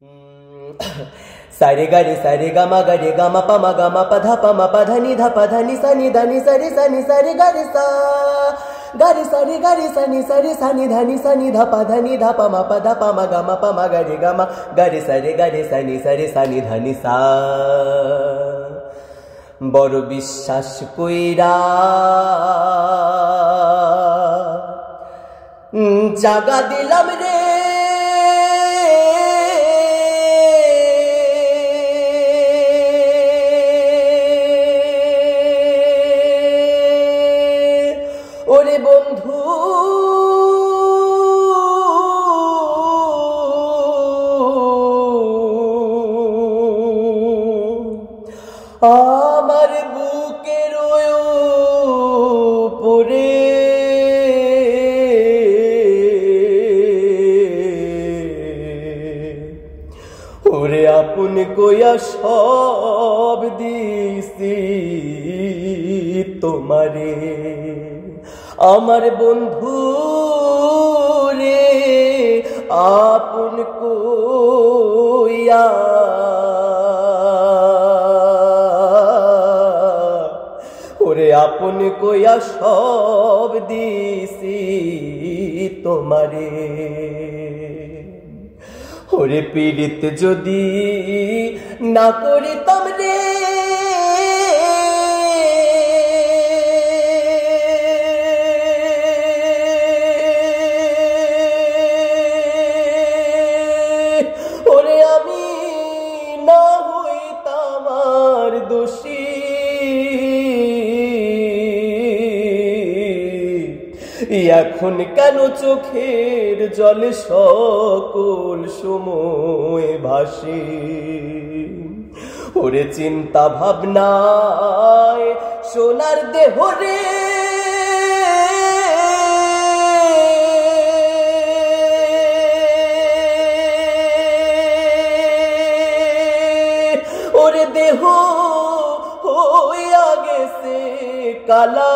सारे गारे सारे गामा गारे गामा पमा गामा पधा पमा पधा नि धा पधा नि सा नि धा नि सा रे सा नि सा रे गारे सा गारे सा नि सा रे सा नि धा नि सा नि धा पधा नि धा पमा पधा पमा गारे गामा गारे सा नि सा रे सा नि धा नि सा बड़ विश्वास कइरा जागा दिलाम रे ओरे बंधु आमार बुकेर उपरे ओरे आपुन कोया सब दिसी तोमारे आमार बंधु रे आपुन कोया ओरे आपुन कोया सब दिसी तोमारे ओरे पीड़ित जदि ना करिताम रे ओरे आमी ना हইতাম আর দোষী এখন কেন চোখের জলে সকল সময় ভাসে ওরে চিন্তা ভাবনায় সোনার দেহ রে ওরে দেহ হইয়া গেছে কালা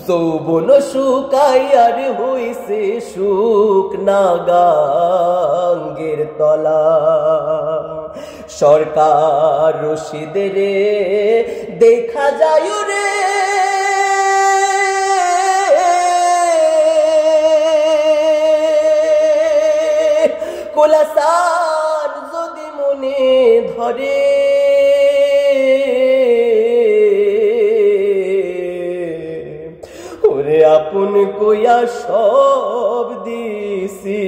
যৌবন শুকাইয়ার হইছে শুকনা গাঙ্গের তলা সরকার রশিদের দেখা যায় রে কোলাসান যদি মনে ধরে आपुन कोया सब दिसी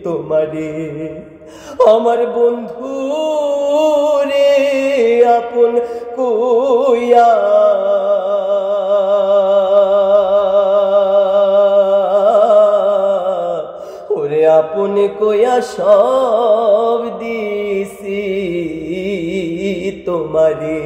तोमारे आमार बंधु रे आपुन कोया ओरे आपुन कोया सब दिसी तोमारे।